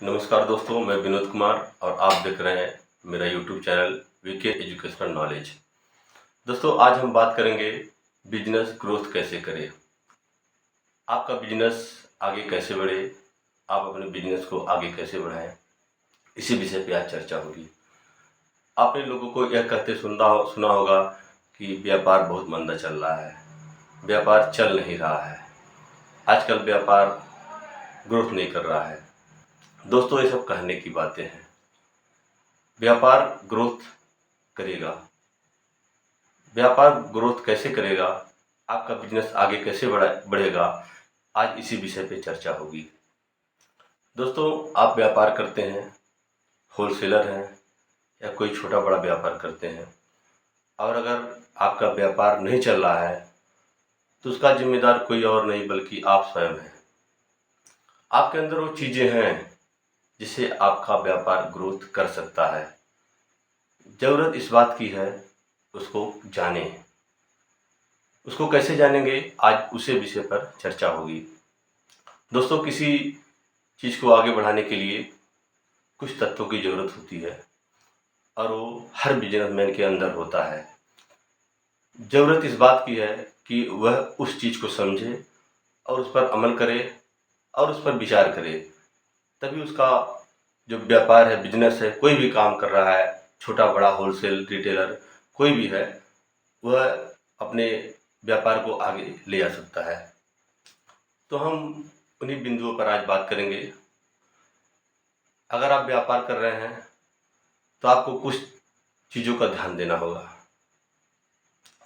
नमस्कार दोस्तों, मैं विनोद कुमार और आप देख रहे हैं मेरा YouTube channel VK educational knowledge. दोस्तों, आज हम बात करेंगे बिजनेस ग्रोथ कैसे करें। आपका बिजनेस आगे कैसे बढ़े, आप अपने बिजनेस को आगे कैसे बढ़ाएं, इसी विषय पे आज चर्चा होगी। आपने लोगों को यह कहते सुना होगा कि व्यापार बहुत मंदा चल रहा है, व्यापार चल नहीं रहा है, आजकल व्यापार ग्रोथ नहीं कर रहा है। दोस्तों, ये सब कहने की बातें हैं। व्यापार ग्रोथ करेगा। व्यापार ग्रोथ कैसे करेगा, आपका बिजनेस आगे कैसे बढ़ेगा, आज इसी विषय पे चर्चा होगी। दोस्तों, आप व्यापार करते हैं, होलसेलर हैं या कोई छोटा बड़ा व्यापार करते हैं, और अगर आपका व्यापार नहीं चल रहा है तो उसका जिम्मेदार कोई और नहीं बल्कि आप स्वयं हैं। आपके अंदर वो चीज़ें हैं जिससे आपका व्यापार ग्रोथ कर सकता है। ज़रूरत इस बात की है उसको जानें। उसको कैसे जानेंगे, आज उसी विषय पर चर्चा होगी। दोस्तों, किसी चीज़ को आगे बढ़ाने के लिए कुछ तत्वों की ज़रूरत होती है और वो हर बिजनेसमैन के अंदर होता है। ज़रूरत इस बात की है कि वह उस चीज़ को समझे और उस पर अमल करे और उस पर विचार करे, तभी उसका जो व्यापार है, बिजनेस है, कोई भी काम कर रहा है, छोटा बड़ा होलसेल रिटेलर कोई भी है, वह अपने व्यापार को आगे ले जा सकता है। तो हम उन्हीं बिंदुओं पर आज बात करेंगे। अगर आप व्यापार कर रहे हैं तो आपको कुछ चीज़ों का ध्यान देना होगा।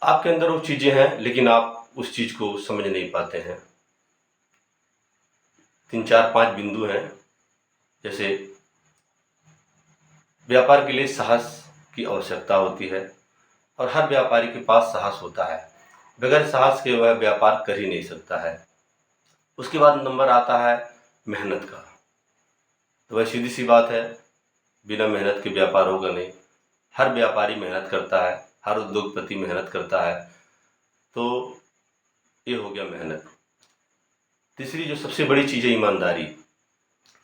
आपके अंदर वो चीज़ें हैं लेकिन आप उस चीज़ को समझ नहीं पाते हैं। 3-4-5 बिंदु हैं। जैसे व्यापार के लिए साहस की आवश्यकता होती है और हर व्यापारी के पास साहस होता है। बगैर साहस के वह व्यापार कर ही नहीं सकता है। उसके बाद नंबर आता है मेहनत का। तो वह सीधी सी बात है, बिना मेहनत के व्यापार होगा नहीं। हर व्यापारी मेहनत करता है, हर उद्योगपति मेहनत करता है। तो ये हो गया मेहनत। तीसरी जो सबसे बड़ी चीज़ है, ईमानदारी।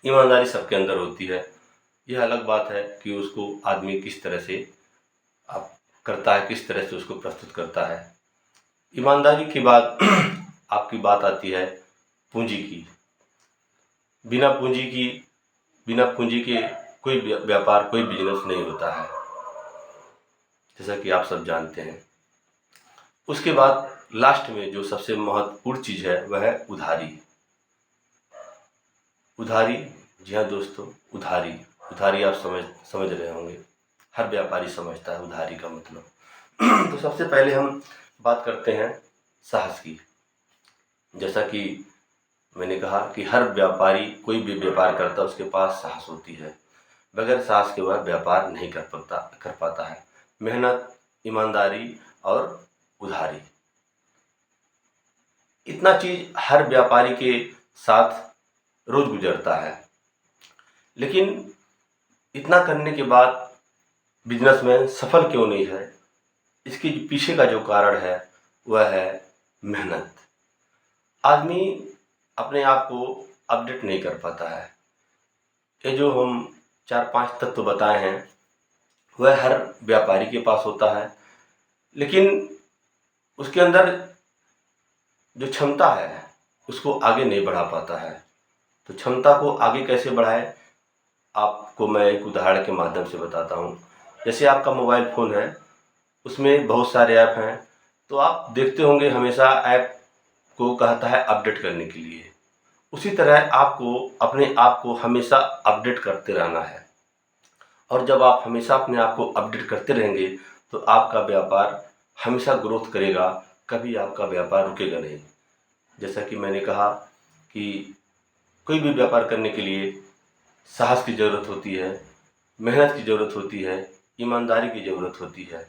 ईमानदारी सबके अंदर होती है। यह अलग बात है कि उसको आदमी किस तरह से आप करता है, किस तरह से उसको प्रस्तुत करता है। ईमानदारी के बाद आपकी बात आती है पूंजी की। बिना पूंजी की, बिना पूंजी के कोई व्यापार, कोई बिजनेस नहीं होता है, जैसा कि आप सब जानते हैं। उसके बाद लास्ट में जो सबसे महत्वपूर्ण चीज़ है वह है उधारी। उधारी, जी हाँ दोस्तों, उधारी। उधारी आप समझ रहे होंगे, हर व्यापारी समझता है उधारी का मतलब। तो सबसे पहले हम बात करते हैं साहस की। जैसा कि मैंने कहा कि हर व्यापारी, कोई भी व्यापार करता है, उसके पास साहस होती है। बगैर साहस के वह व्यापार नहीं कर पाता है। मेहनत, ईमानदारी और उधारी, इतना चीज़ हर व्यापारी के साथ रोज गुजरता है। लेकिन इतना करने के बाद बिजनेसमैन सफल क्यों नहीं है, इसके पीछे का जो कारण है वह है मेहनत। आदमी अपने आप को अपडेट नहीं कर पाता है। ये जो हम 4-5 तत्व बताए हैं वह हर व्यापारी के पास होता है, लेकिन उसके अंदर जो क्षमता है उसको आगे नहीं बढ़ा पाता है। तो क्षमता को आगे कैसे बढ़ाए, आपको मैं एक उदाहरण के माध्यम से बताता हूँ। जैसे आपका मोबाइल फ़ोन है, उसमें बहुत सारे ऐप हैं, तो आप देखते होंगे हमेशा ऐप को कहता है अपडेट करने के लिए। उसी तरह आपको अपने आप को हमेशा अपडेट करते रहना है, और जब आप हमेशा अपने आप को अपडेट करते रहेंगे तो आपका व्यापार हमेशा ग्रोथ करेगा, कभी आपका व्यापार रुकेगा नहीं। जैसा कि मैंने कहा कि कोई भी व्यापार करने के लिए साहस की ज़रूरत होती है, मेहनत की ज़रूरत होती है, ईमानदारी की ज़रूरत होती है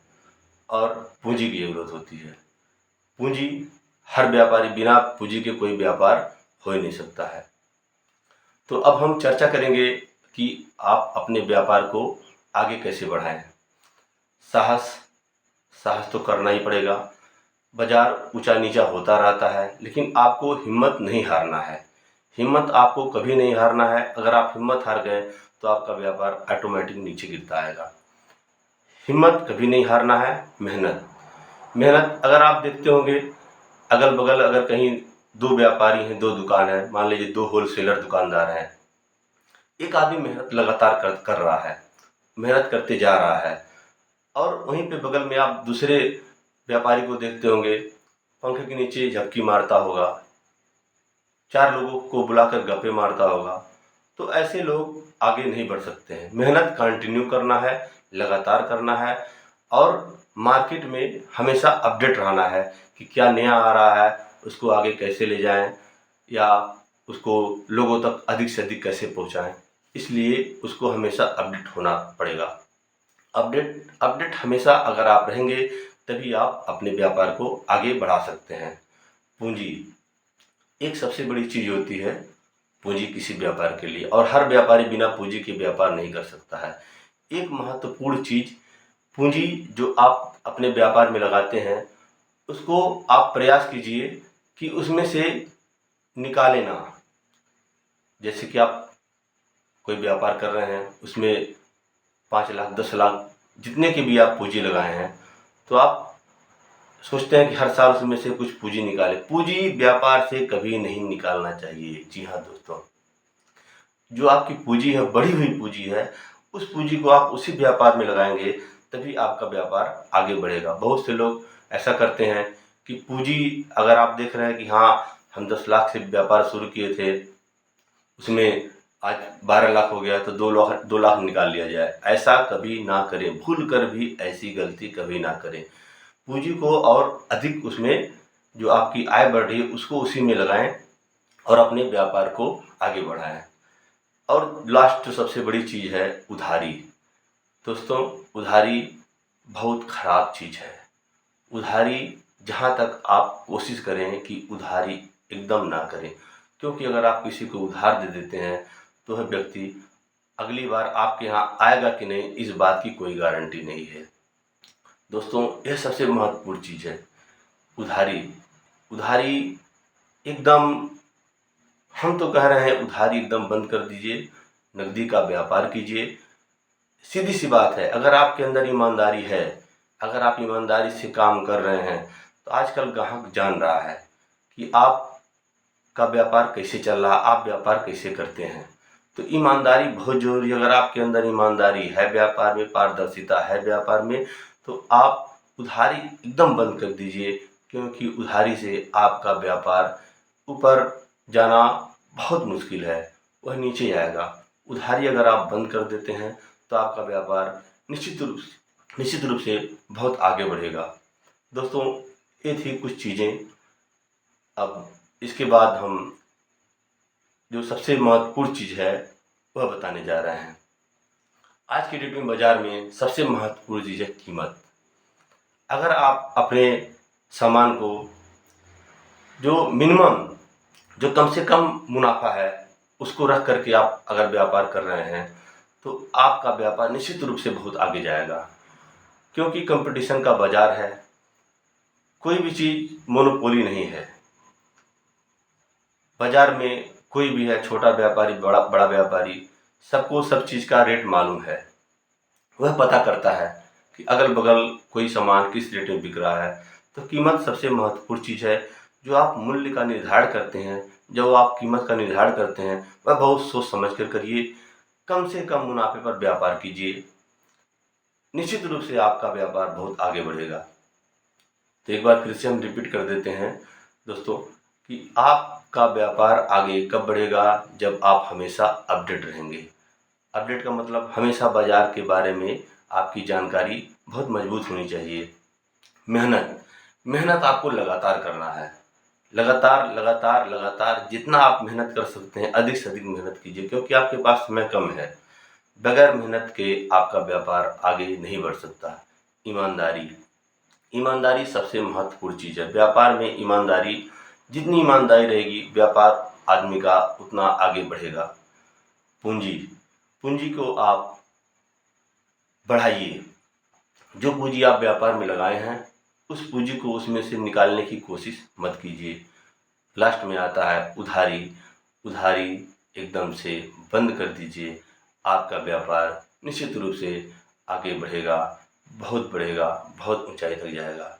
और पूंजी की ज़रूरत होती है। पूंजी, हर व्यापारी, बिना पूंजी के कोई व्यापार हो ही नहीं सकता है। तो अब हम चर्चा करेंगे कि आप अपने व्यापार को आगे कैसे बढ़ाएं। साहस, साहस तो करना ही पड़ेगा। बाजार ऊंचा नीचा होता रहता है, लेकिन आपको हिम्मत नहीं हारना है। हिम्मत आपको कभी नहीं हारना है। अगर आप हिम्मत हार गए तो आपका व्यापार ऑटोमेटिक नीचे गिरता आएगा। हिम्मत कभी नहीं हारना है। मेहनत मेहनत अगर आप देखते होंगे, अगल बगल अगर कहीं दो व्यापारी हैं, दो दुकान है, मान लीजिए दो होलसेलर दुकानदार हैं, एक आदमी मेहनत लगातार कर रहा है, मेहनत करते जा रहा है, और वहीं पे बगल में आप दूसरे व्यापारी को देखते होंगे, पंखे के नीचे झपकी मारता होगा, चार लोगों को बुलाकर गप्पे मारता होगा। तो ऐसे लोग आगे नहीं बढ़ सकते हैं। मेहनत कंटिन्यू करना है, लगातार करना है, और मार्केट में हमेशा अपडेट रहना है कि क्या नया आ रहा है, उसको आगे कैसे ले जाएं, या उसको लोगों तक अधिक से अधिक कैसे पहुंचाएं। इसलिए उसको हमेशा अपडेट होना पड़ेगा। अपडेट अपडेट हमेशा अगर आप रहेंगे तभी आप अपने व्यापार को आगे बढ़ा सकते हैं। पूंजी एक सबसे बड़ी चीज़ होती है, पूंजी किसी व्यापार के लिए, और हर व्यापारी बिना पूंजी के व्यापार नहीं कर सकता है। एक महत्वपूर्ण चीज़ पूंजी जो आप अपने व्यापार में लगाते हैं, उसको आप प्रयास कीजिए कि उसमें से निकालें ना। जैसे कि आप कोई व्यापार कर रहे हैं, उसमें 5 लाख 10 लाख जितने की भी आप पूंजी लगाए हैं, तो आप सोचते हैं कि हर साल उसमें से कुछ पूंजी निकाले। पूंजी व्यापार से कभी नहीं निकालना चाहिए। जी हाँ दोस्तों, जो आपकी पूंजी है, बढ़ी हुई पूंजी है, उस पूंजी को आप उसी व्यापार में लगाएंगे तभी आपका व्यापार आगे बढ़ेगा। बहुत से लोग ऐसा करते हैं कि पूंजी अगर आप देख रहे हैं कि हाँ हम 10 लाख से व्यापार शुरू किए थे, उसमें आज 12 लाख हो गया तो 2 लाख निकाल लिया जाए। ऐसा कभी ना करें, भूल कर भी ऐसी गलती कभी ना करें। पूंजी को और अधिक उसमें जो आपकी आय बढ़ रही है उसको उसी में लगाएं और अपने व्यापार को आगे बढ़ाएं। और लास्ट जो सबसे बड़ी चीज़ है, उधारी। दोस्तों, उधारी बहुत ख़राब चीज़ है। उधारी जहाँ तक आप कोशिश करें कि उधारी एकदम ना करें, क्योंकि अगर आप किसी को उधार दे देते हैं तो वह व्यक्ति अगली बार आपके यहाँ आएगा कि नहीं, इस बात की कोई गारंटी नहीं है। दोस्तों, यह सबसे महत्वपूर्ण चीज़ है, उधारी। उधारी एकदम, हम तो कह रहे हैं उधारी एकदम बंद कर दीजिए, नकदी का व्यापार कीजिए। सीधी सी बात है, अगर आपके अंदर ईमानदारी है, अगर आप ईमानदारी से काम कर रहे हैं, तो आजकल ग्राहक जान रहा है कि आपका व्यापार कैसे चल रहा है, आप व्यापार कैसे करते हैं। तो ईमानदारी बहुत ज़रूरी है। अगर आपके अंदर ईमानदारी है, व्यापार में पारदर्शिता है, व्यापार में, तो आप उधारी एकदम बंद कर दीजिए, क्योंकि उधारी से आपका व्यापार ऊपर जाना बहुत मुश्किल है, वह नीचे आएगा। उधारी अगर आप बंद कर देते हैं तो आपका व्यापार निश्चित रूप से बहुत आगे बढ़ेगा। दोस्तों, ये थी कुछ चीज़ें। अब इसके बाद हम जो सबसे महत्वपूर्ण चीज़ है वह बताने जा रहे हैं। आज की डेट में बाज़ार में सबसे महत्वपूर्ण चीज़ है कीमत। अगर आप अपने सामान को जो मिनिमम, जो कम से कम मुनाफा है, उसको रख करके आप अगर व्यापार कर रहे हैं तो आपका व्यापार निश्चित रूप से बहुत आगे जाएगा। क्योंकि कंपटीशन का बाज़ार है, कोई भी चीज़ मोनोपोली नहीं है। बाज़ार में कोई भी है, छोटा व्यापारी, बड़ा व्यापारी, सबको सब चीज़ का रेट मालूम है। वह पता करता है कि अगल बगल कोई सामान किस रेट में बिक रहा है। तो कीमत सबसे महत्वपूर्ण चीज़ है। जो आप मूल्य का निर्धारण करते हैं, जो आप कीमत का निर्धारण करते हैं, वह बहुत सोच समझ कर करिए। कम से कम मुनाफे पर व्यापार कीजिए, निश्चित रूप से आपका व्यापार बहुत आगे बढ़ेगा। तो एक बार फिर से हम रिपीट कर देते हैं दोस्तों कि आपका व्यापार आगे कब बढ़ेगा, जब आप हमेशा अपडेट रहेंगे। अपडेट का मतलब हमेशा बाज़ार के बारे में आपकी जानकारी बहुत मजबूत होनी चाहिए। मेहनत आपको लगातार करना है। लगातार लगातार लगातार जितना आप मेहनत कर सकते हैं, अधिक से अधिक मेहनत कीजिए, क्योंकि आपके पास समय कम है। बगैर मेहनत के आपका व्यापार आगे नहीं बढ़ सकता। ईमानदारी सबसे महत्वपूर्ण चीज़ है। व्यापार में ईमानदारी, जितनी ईमानदारी रहेगी, व्यापार आदमी का उतना आगे बढ़ेगा। पूंजी को आप बढ़ाइए। जो पूंजी आप व्यापार में लगाए हैं, उस पूंजी को उसमें से निकालने की कोशिश मत कीजिए। लास्ट में आता है उधारी। उधारी एकदम से बंद कर दीजिए। आपका व्यापार निश्चित रूप से आगे बढ़ेगा, बहुत बढ़ेगा, बहुत ऊंचाई तक जाएगा।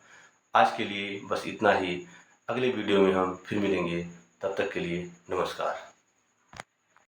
आज के लिए बस इतना ही। अगले वीडियो में हम फिर मिलेंगे। तब तक के लिए नमस्कार।